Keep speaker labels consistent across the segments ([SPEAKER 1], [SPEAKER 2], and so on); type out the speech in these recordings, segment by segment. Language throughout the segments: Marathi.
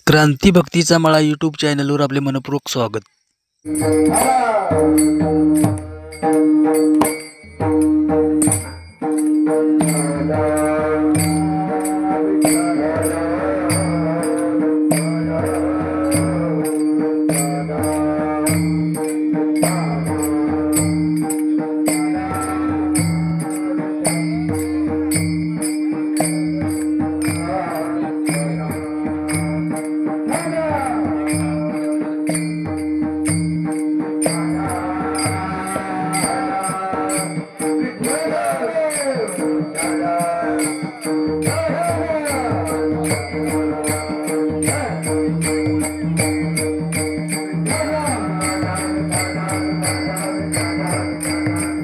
[SPEAKER 1] क्रांती भक्तीचा मळा यूट्यूब चॅनलवर आपले मनपूर्वक स्वागत.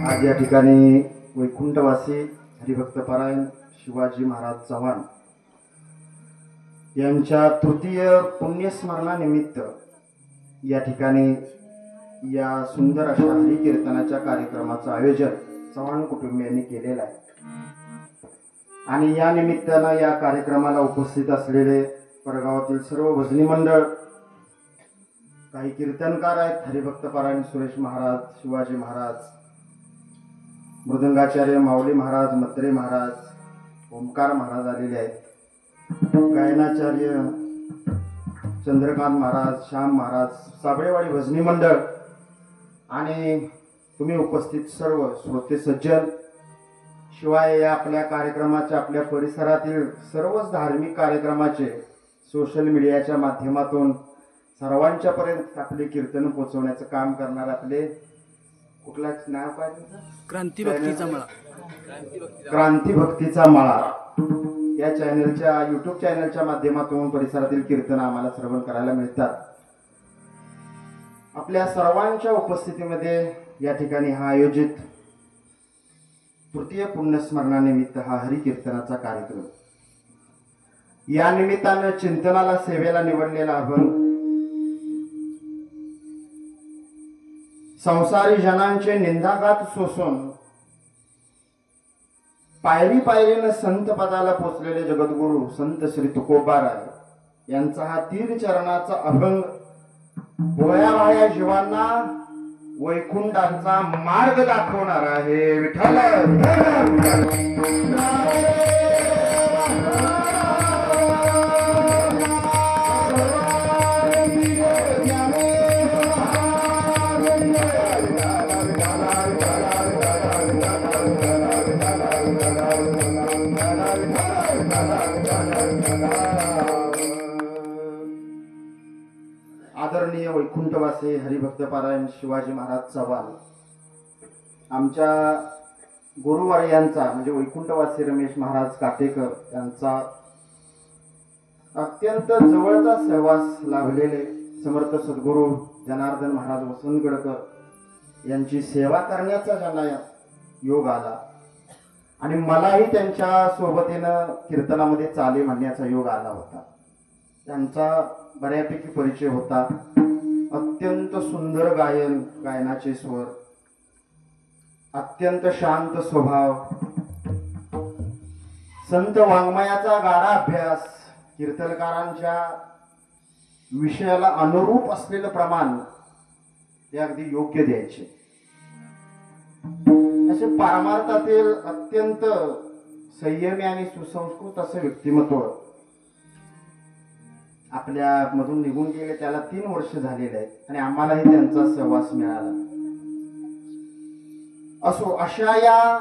[SPEAKER 2] आज या ठिकाणी वैकुंठवासी हरिभक्तपरायण शिवाजी महाराज चव्हाण यांच्या तृतीय पुण्यस्मरणानिमित्त या ठिकाणी या सुंदर अशा हरिकीर्तनाच्या कार्यक्रमाचं आयोजन चव्हाण कुटुंबियांनी केलेलं आहे. आणि या निमित्तानं या कार्यक्रमाला उपस्थित असलेले परगावातील सर्व भजनी मंडळ, काही कीर्तनकार आहेत, हरिभक्तपरायण सुरेश महाराज, शिवाजी महाराज, मृदंगाचार्य माऊली महाराज, मत्रे महाराज, ओमकार महाराज आलेले आहेत, गायनाचार्य चंद्रकांत महाराज, श्याम महाराज, साबळेवाडी भजनी मंडळ आणि तुम्ही उपस्थित सर्व श्रोते सज्जन, शिवाय या आपल्या कार्यक्रमाच्या, आपल्या परिसरातील सर्वच धार्मिक कार्यक्रमाचे सोशल मीडियाच्या माध्यमातून सर्वांच्यापर्यंत आपले कीर्तन पोहोचवण्याचं काम करणार आपले कुठलाच नाव काय
[SPEAKER 1] क्रांती भक्तीचा मळा,
[SPEAKER 2] क्रांती भक्तीचा मळा या चॅनलच्या यूट्यूब चॅनलच्या माध्यमातून परिसरातील कीर्तन आम्हाला श्रवण करायला मिळतात. आपल्या सर्वांच्या उपस्थितीमध्ये या ठिकाणी हा आयोजित तृतीय पुण्यस्मरणानिमित्त हा हरिकीर्तनाचा कार्यक्रम, या निमित्तानं चिंतनाला सेवेला निवडलेला अभंग, संसारी जनांचे निंदाघात सोसून पायरी पायरीनं संत पदाला पोचलेले जगद्गुरु संत श्री तुकोबाराय यांचा हा तीन चरणाचा अभंग भोया जीवांना वैकुंठाचा मार्ग दाखवणार आहे. विठ्ठल आदरणीय वैकुंठवासी हरिभक्तपरायण शिवाजी महाराज चव्हाण, आमच्या गुरुवर्यांचा म्हणजे वैकुंठवासी रमेश महाराज काटेकर यांचा अत्यंत जवळचा सहवास लाभलेले समर्थ सद्गुरू जनार्दन महाराज वसंतगडकर यांची सेवा करण्याचा ज्यांना योग आला आणि मलाही त्यांच्या सोबतीनं कीर्तनामध्ये चाले म्हणण्याचा योग आला होता. त्यांचा बऱ्यापैकी परिचय होता. अत्यंत सुंदर गायनाचे स्वर, अत्यंत शांत स्वभाव, संत वाङ्मयाचा गाढा अभ्यास, कीर्तनकारांच्या विषयाला अनुरूप असलेलं प्रमाण ते अगदी योग्य द्यायचे. असे पारमार्थातील अत्यंत संयमी आणि सुसंस्कृत असं व्यक्तिमत्व आपल्या मधून निघून गेले. त्याला 3 वर्ष झालेले आहेत आणि आम्हालाही त्यांचा सहवास मिळाला. असो, अशा या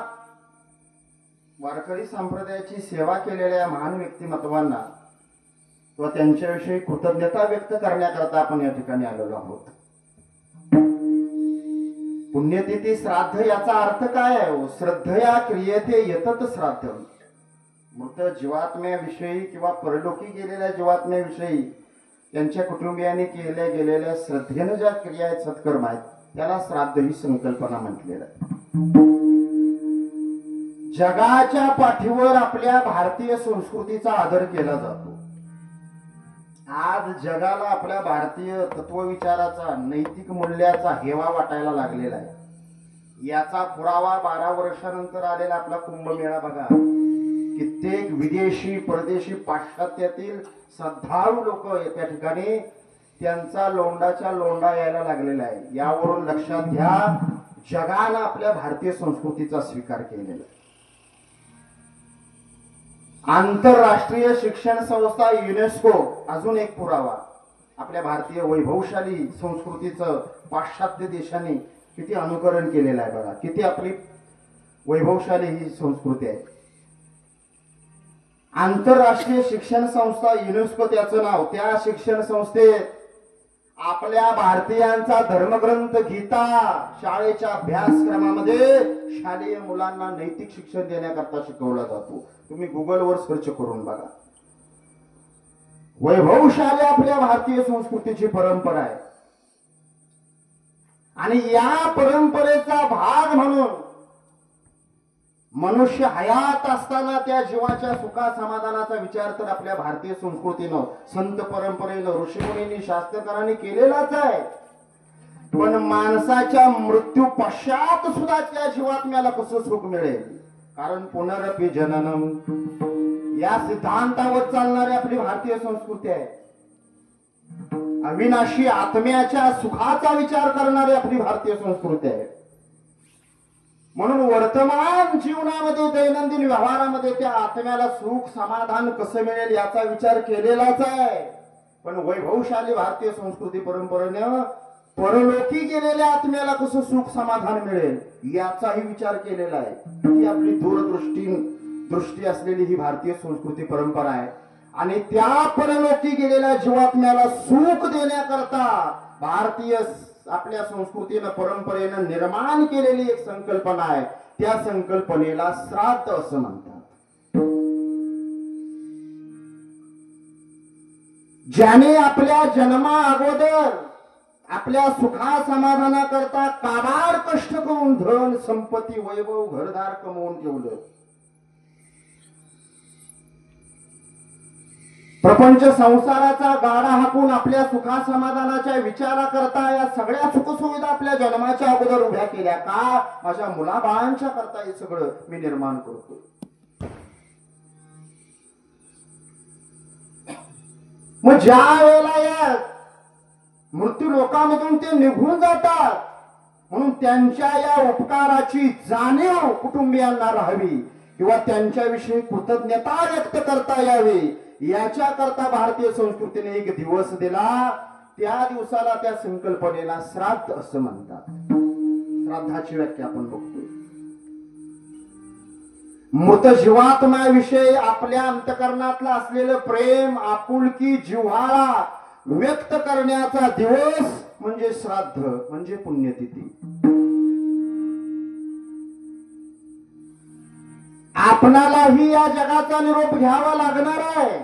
[SPEAKER 2] वारकरी संप्रदायाची सेवा केलेल्या महान व्यक्तिमत्वांना व त्यांच्याविषयी कृतज्ञता व्यक्त करण्याकरता आपण या ठिकाणी आलेलो आहोत. पुण्यतिथी श्राद्ध याचा अर्थ काय आहे? श्रद्धया क्रियते यतत श्राद्ध. मृत जीवात्म्याविषयी किंवा परलोकी गेलेल्या जीवात्म्याविषयी त्यांच्या कुटुंबियांनी केल्या गेलेल्या श्रद्धेनं ज्या क्रिया आहेत, सत्कर्म आहेत, त्याला श्राद्ध ही संकल्पना म्हटलेलं आहे. जगाच्या पाठीवर आपल्या भारतीय संस्कृतीचा आदर केला जातो. आज जगाला आपल्या भारतीय तत्वविचाराचा, नैतिक मूल्याचा हेवा वाटायला लागलेला आहे. याचा पुरावा 12 वर्षानंतर आलेला आपला कुंभमेळा बघा. कित्येक विदेशी परदेशी पाश्चात्यातील श्रद्धाळू लोक त्या ठिकाणी त्यांचा लोंडाच्या लोंडा यायला लागलेला आहे. यावरून लक्षात घ्या, जगानं आपल्या भारतीय संस्कृतीचा स्वीकार केलेला आहे. आंतरराष्ट्रीय शिक्षण संस्था युनेस्को अजून एक पुरावा. आपल्या भारतीय वैभवशाली संस्कृतीचं पाश्चात्य देशांनी किती अनुकरण केलेलं आहे बघा. किती आपली वैभवशाली ही संस्कृती आहे. आंतरराष्ट्रीय शिक्षण संस्था युनेस्को त्याचं नाव. त्या शिक्षण संस्थेत आपल्या भारतीयांचा धर्मग्रंथ गीता शाळेच्या अभ्यासक्रमामध्ये शालेय मुलांना नैतिक शिक्षण देण्याकरता शिकवला जातो. तुम्ही गुगलवर सर्च करून बघा. वैभवशाली आपल्या भारतीय संस्कृतीची परंपरा आहे आणि या परंपरेचा भाग म्हणून मनुष्य हयात असताना त्या जीवाच्या सुखा समाधानाचा विचार तर आपल्या भारतीय संस्कृतीनं, संत परंपरेनं, ऋषीमुनींनी, शास्त्रकारांनी केलेलाच आहे. पण माणसाच्या मृत्यू पश्चात सुद्धा त्या जीवात्म्याला कसं सुख मिळेल, कारण पुनरपि जननम या सिद्धांतावर चालणारी आपली भारतीय संस्कृती आहे. अविनाशी आत्म्याच्या सुखाचा विचार करणारी आपली भारतीय संस्कृती आहे. म्हणून वर्तमान जीवनामध्ये, दैनंदिन व्यवहारामध्ये त्या आत्म्याला सुख समाधान कसं मिळेल याचा विचार केलेलाच आहे. पण वैभवशाली भारतीय संस्कृती परंपरेनं परलोकी गेलेल्या आत्म्याला कसं सुख समाधान मिळेल याचाही विचार केलेला आहे. ही आपली दृष्टी असलेली ही भारतीय संस्कृती परंपरा आहे. आणि त्या परलोकी गेलेल्या जीवात्म्याला सुख देण्याकरता भारतीय आपल्या संस्कृतीनं, परंपरेनं निर्माण केलेली एक संकल्पना आहे. त्या संकल्पनेला श्राद्ध असं म्हणतात. ज्याने आपल्या जन्मा अगोदर आपल्या सुखा समाधानाकरता काबाड कष्ट करून धन संपत्ती वैभव घरदार कमवून ठेवलं, प्रपंच संसाराचा गाडा हाकून आपल्या सुखा समाधानाच्या विचाराकरता या सगळ्या सुखसुविधा आपल्या जन्माच्या अगोदर उभ्या केल्या. का? माझ्या मुलाबाळांच्या करता हे सगळं मी निर्माण करतो. मग ज्या वेळेला या मृत्यू लोकांमधून ते निघून जातात, म्हणून त्यांच्या या उपकाराची जाणीव कुटुंबियांना राहावी किंवा त्यांच्याविषयी कृतज्ञता व्यक्त करता यावी याच्या करता भारतीय संस्कृतीने एक दिवस दिला. त्या दिवसाला, त्या संकल्पनेला श्राद्ध असं म्हणतात. श्राद्धाची व्याख्या आपण बघतोय. मृत जीवात्म्याविषयी आपल्या अंतकरणातलं असलेलं प्रेम, आपुलकी, जिव्हाळा व्यक्त करण्याचा दिवस म्हणजे श्राद्ध, म्हणजे पुण्यतिथी. आपणालाही या जगाचा निरोप घ्यावा लागणार आहे.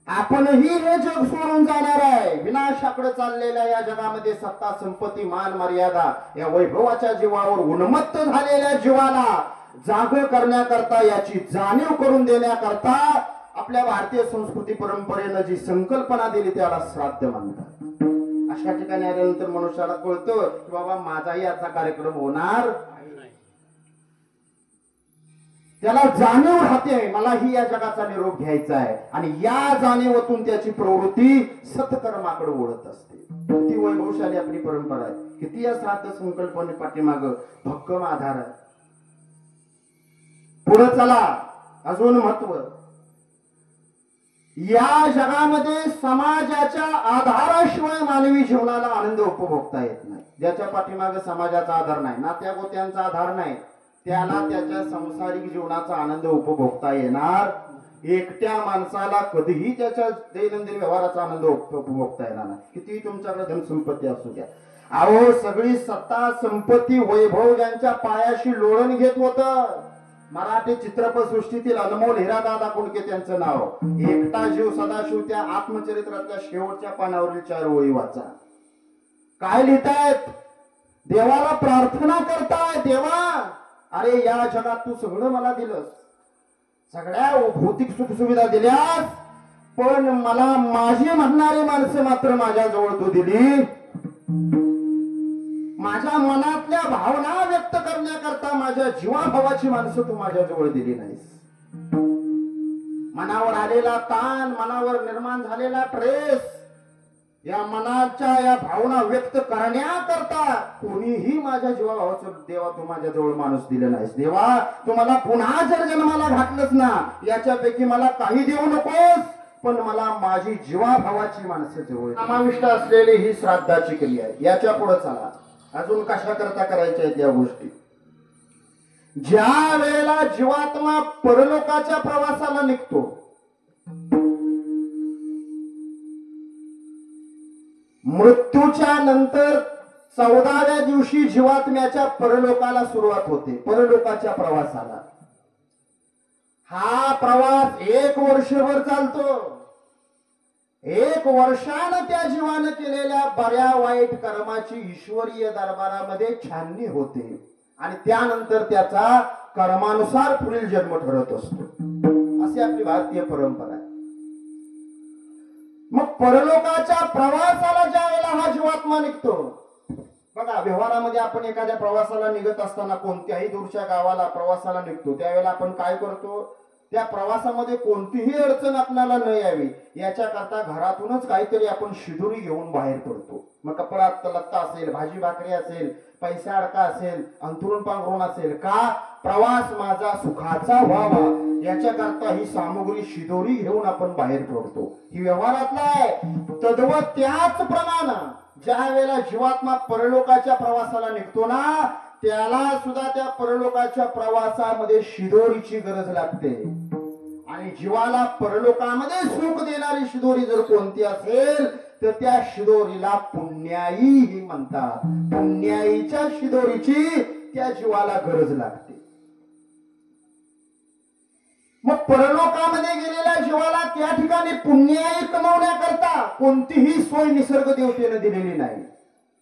[SPEAKER 2] आपणही हे जग सोडून जाणार आहे. विनाशाकडे चाललेल्या या जगामध्ये सत्ता, संपत्ती, मान, मर्यादा या वैभवाच्या जीवावर उन्मत्त झालेल्या जीवाला जाग करण्याकरता, याची जाणीव करून देण्याकरता आपल्या भारतीय संस्कृती परंपरेनं जी संकल्पना दिली त्याला श्राद्ध म्हणतात. अशा ठिकाणी आल्यानंतर मनुष्याला कळतं की बाबा माझाही याचा कार्यक्रम होणार. त्याला जाणीव राहते मलाही या जगाचा निरोप घ्यायचा आहे आणि या जाणीवातून त्याची प्रवृत्ती सत्कर्माकडे वळत असते. किती वैभवशाली आपली परंपरा आहे. किती या श्राद्ध संकल्पने पाठीमाग भक्कम आधार आहे. पुढे चला, अजून महत्व. या जगामध्ये समाजाच्या आधाराशिवाय मानवी जीवनाला आनंद उपभोगता येत नाही. ज्याच्या पाठीमागे समाजाचा आधार नाही, नात्या गोत्यांचा आधार नाही, त्याला त्याच्या संसारिक जीवनाचा आनंद उपभोगता येणार. एकट्या माणसाला कधीही त्याच्या दैनंदिन व्यवहाराचा आनंद उपभोगता येणार नाही. किती तुमच्याकडे धनसंपत्ती असू द्या. अहो, सगळी सत्ता, संपत्ती, वैभव ज्यांच्या पायाशी लोळण घेत होत, मराठी चित्रपट सृष्टीतील अनमोल हिरादादा कुंडके त्यांचं नाव. एकटा जीव सदाशिव त्या आत्मचरित्रातल्या शेवटच्या पानावरील 4 ओळी वाचा. काय लिहितायत? देवाला प्रार्थना करताय, देवा अरे या जगात तू सगळं मला दिलंस, सगळ्या भौतिक सुखसुविधा दिल्यास, पण मला माझी म्हणणारी माणसं मात्र माझ्या जवळ तू दिली. माझ्या मनातल्या भावना व्यक्त करण्याकरता माझ्या जीवाभावाची माणसं तू माझ्या जवळ दिली नाहीस. मनावर आलेला ताण, मनावर निर्माण झालेला ट्रेस, या मनाच्या या भावना व्यक्त करण्याकरता कोणीही माझ्या जीवाभावाचं देवा तू माझ्या जवळ माणूस दिले नाहीस. देवा तुम्हाला पुन्हा जर जन्माला घातलंच ना, याच्यापैकी मला काही देऊ नकोस, पण मला माझी जीवाभावाची माणसं जवळ समाविष्ट असलेली ही श्राद्धाची क्रिया आहे. याच्या पुढे चला, अजून कशा करता करायच्या आहेत या गोष्टी. ज्या वेळेला जीवात्मा परलोकाच्या प्रवासाला निघतो, मृत्यूच्या नंतर 14व्या दिवशी जीवात्म्याच्या परलोकाला सुरुवात होते, परलोकाच्या प्रवासाला. हा प्रवास 1 वर्षभर चालतो. 1 वर्षानं त्या जीवानं केलेल्या बऱ्या वाईट कर्माची ईश्वरीय दरबारामध्ये छाननी होते आणि त्यानंतर त्याचा कर्मानुसार पुढील जन्म ठरत असतो. अशी आपली भारतीय परंपरा आहे. मग परलोकाच्या प्रवासाला ज्या वेळेला हा जीवात्मा निघतो, बघा व्यवहारामध्ये आपण एखाद्या प्रवासाला निघत असताना, कोणत्याही दूरच्या गावाला प्रवासाला निघतो, त्यावेळेला आपण काय करतो, त्या प्रवासामध्ये कोणतीही अडचण आपल्याला न यावी याच्याकरता घरातूनच काहीतरी आपण शिदोरी घेऊन बाहेर पडतो. मग कपडा लत्ता असेल, भाजी भाकरी असेल, पैसा अडका असेल, अंथरुण पांघरुण असेल, का प्रवास माझा सुखाचा व्हावा याच्याकरता ही सामुग्री शिदोरी घेऊन आपण बाहेर पडतो. ही व्यवहारातला आहे. तद्वत त्याच प्रमाणे ज्या वेळेला जीवात्मा परलोकाच्या प्रवासाला निघतो ना, त्याला सुद्धा त्या परलोकाच्या प्रवासामध्ये शिदोरीची गरज लागते. आणि जीवाला परलोकामध्ये सुख देणारी शिदोरी जर कोणती असेल तर त्या शिदोरीला पुण्याई म्हणतात. पुण्याईच्या शिदोरीची त्या जीवाला गरज लागते. मग परलोकामध्ये गेलेल्या जीवाला त्या ठिकाणी पुण्याई कमवण्याकरता कोणतीही सोय निसर्ग देवतेने दिलेली नाही.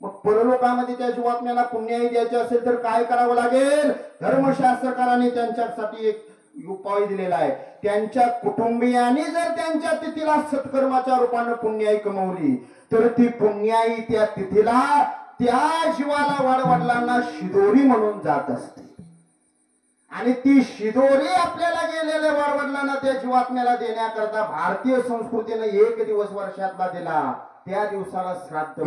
[SPEAKER 2] मग परलोकामध्ये त्या जीवात्म्याला पुण्याई द्यायची असेल तर काय करावं लागेल? धर्मशास्त्रकारांनी त्यांच्यासाठी एक उपाय दिलेला आहे. त्यांच्या कुटुंबियांनी जर त्यांच्या तिथीला सत्कर्माच्या रूपाने पुण्याई कमवली तर ती पुण्याई त्या तिथीला त्या जीवाला वाडवडिलांना शिदोरी म्हणून जात असते. आणि ती शिदोरी आपल्याला गेलेल्या वाडवडिलांना त्या जीवात्म्याला देण्याकरता भारतीय संस्कृतीने 1 दिवस वर्षातला दिला. त्या दिवसाला श्राद्ध